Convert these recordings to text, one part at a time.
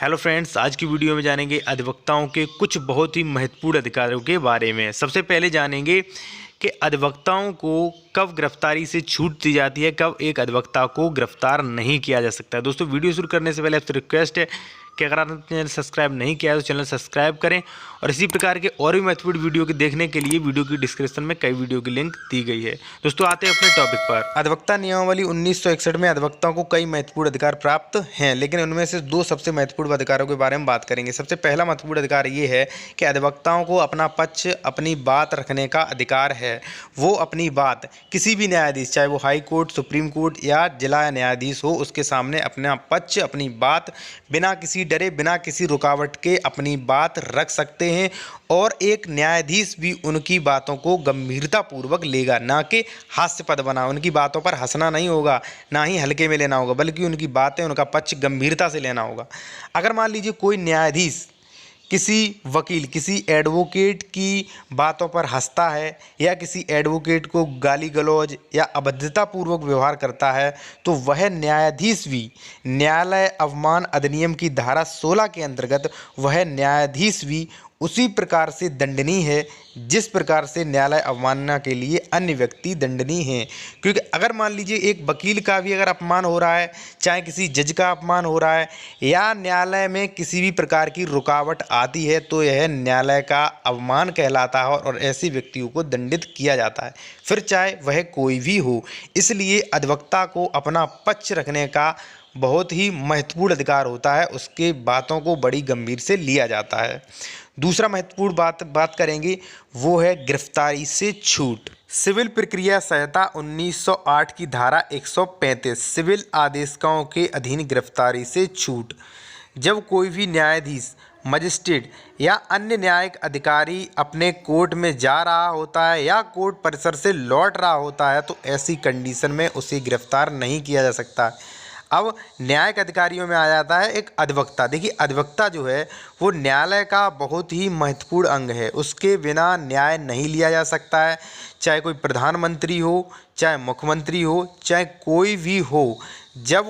Hello friends, आज की video में जानेंगे अधिवक्ताओं के कुछ बहुत ही महत्वपूर्ण अधिकारों के बारे में। सबसे पहले जानेंगे कि अधिवक्ताओं को कब गिरफ्तारी से छूट दी जाती है, कब एक अधिवक्ता को गिरफ्तार नहीं किया जा सकता है। दोस्तों, वीडियो शुरू करने से पहले आपसे रिक्वेस्ट है कि अगर आपने चैनल सब्सक्राइब नहीं किया है तो चैनल सब्सक्राइब करें और इसी प्रकार के और भी महत्वपूर्ण वीडियो के देखने के लिए वीडियो की डिस्क्रिप्शन में कई वीडियो की लिंक दी गई है। दोस्तों, आते हैं अपने टॉपिक पर। अधिवक्ता नियमावली 1961 में अधिवक्ताओं को कई महत्वपूर्ण अधिकार प्राप्त हैं, लेकिन उनमें से दो सबसे महत्वपूर्ण अधिकारों के बारे में बात करेंगे। सबसे पहला महत्वपूर्ण अधिकार ये है कि अधिवक्ताओं को अपना पक्ष, अपनी बात रखने का अधिकार है। वो अपनी बात किसी भी न्यायाधीश, चाहे वो हाई कोर्ट, सुप्रीम कोर्ट या जिला न्यायाधीश हो, उसके सामने अपना पक्ष, अपनी बात बिना किसी डरे, बिना किसी रुकावट के अपनी बात रख सकते हैं और एक न्यायाधीश भी उनकी बातों को गंभीरतापूर्वक लेगा, ना कि हास्यपद बना। उनकी बातों पर हंसना नहीं होगा, ना ही हल्के में लेना होगा, बल्कि उनकी बातें, उनका पक्ष गंभीरता से लेना होगा। अगर मान लीजिए कोई न्यायाधीश किसी वकील, किसी एडवोकेट की बातों पर हंसता है या किसी एडवोकेट को गाली गलौज या अभद्रतापूर्वक व्यवहार करता है, तो वह न्यायाधीश भी न्यायालय अवमान अधिनियम की धारा 16 के अंतर्गत वह न्यायाधीश भी उसी प्रकार से दंडनीय है जिस प्रकार से न्यायालय अवमानना के लिए अन्य व्यक्ति दंडनीय हैं। क्योंकि अगर मान लीजिए एक वकील का भी अगर अपमान हो रहा है, चाहे किसी जज का अपमान हो रहा है या न्यायालय में किसी भी प्रकार की रुकावट आती है, तो यह न्यायालय का अवमान कहलाता है और ऐसे व्यक्तियों को दंडित किया जाता है, फिर चाहे वह कोई भी हो। इसलिए अधिवक्ता को अपना पक्ष रखने का बहुत ही महत्वपूर्ण अधिकार होता है, उसके बातों को बड़ी गंभीर से लिया जाता है। दूसरा महत्वपूर्ण बात करेंगे, वो है गिरफ्तारी से छूट। सिविल प्रक्रिया संहिता 1908 की धारा 135 सिविल आदेशिकाओं के अधीन गिरफ्तारी से छूट। जब कोई भी न्यायाधीश, मजिस्ट्रेट या अन्य न्यायिक अधिकारी अपने कोर्ट में जा रहा होता है या कोर्ट परिसर से लौट रहा होता है, तो ऐसी कंडीशन में उसे गिरफ्तार नहीं किया जा सकता। अब न्यायिक अधिकारियों में आ जाता है एक अधिवक्ता। देखिए, अधिवक्ता जो है वो न्यायालय का बहुत ही महत्वपूर्ण अंग है, उसके बिना न्याय नहीं लिया जा सकता है। चाहे कोई प्रधानमंत्री हो, चाहे मुख्यमंत्री हो, चाहे कोई भी हो, जब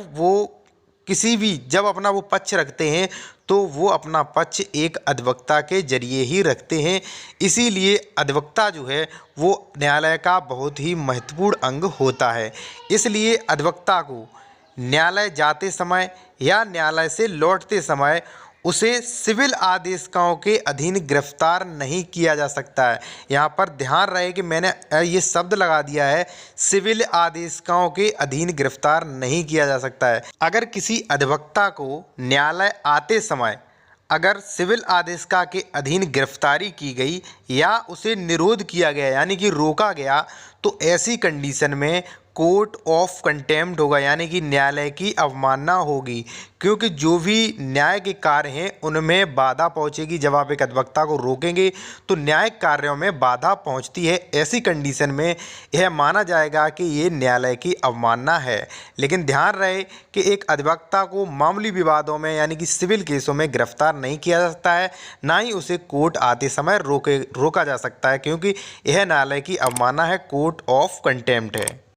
अपना वो पक्ष रखते हैं तो वो अपना पक्ष एक अधिवक्ता के जरिए ही रखते हैं। इसीलिए अधिवक्ता जो है वो न्यायालय का बहुत ही महत्वपूर्ण अंग होता है। इसलिए अधिवक्ता को न्यायालय जाते समय या न्यायालय से लौटते समय उसे सिविल आदेशिकाओं के अधीन गिरफ्तार नहीं किया जा सकता है। यहाँ पर ध्यान रहे कि मैंने ये शब्द लगा दिया है, सिविल आदेशिकाओं के अधीन गिरफ्तार नहीं किया जा सकता है। अगर किसी अधिवक्ता को न्यायालय आते समय अगर सिविल आदेशिका के अधीन गिरफ्तारी की गई या उसे निरोध किया गया, यानी कि रोका गया, तो ऐसी कंडीशन में कोर्ट ऑफ कंटेम्प्ट होगा, यानी कि न्यायालय की अवमानना होगी। क्योंकि जो भी न्याय के कार्य हैं उनमें बाधा पहुंचेगी। जब आप एक अधिवक्ता को रोकेंगे तो न्यायिक कार्यों में बाधा पहुंचती है। ऐसी कंडीशन में यह माना जाएगा कि ये न्यायालय की अवमानना है। लेकिन ध्यान रहे कि एक अधिवक्ता को मामूली विवादों में, यानी कि सिविल केसों में गिरफ्तार नहीं किया जा सकता है, ना ही उसे कोर्ट आते समय रोका जा सकता है, क्योंकि यह न्यायालय की अवमानना है, कोर्ट ऑफ कंटेम्प्ट है।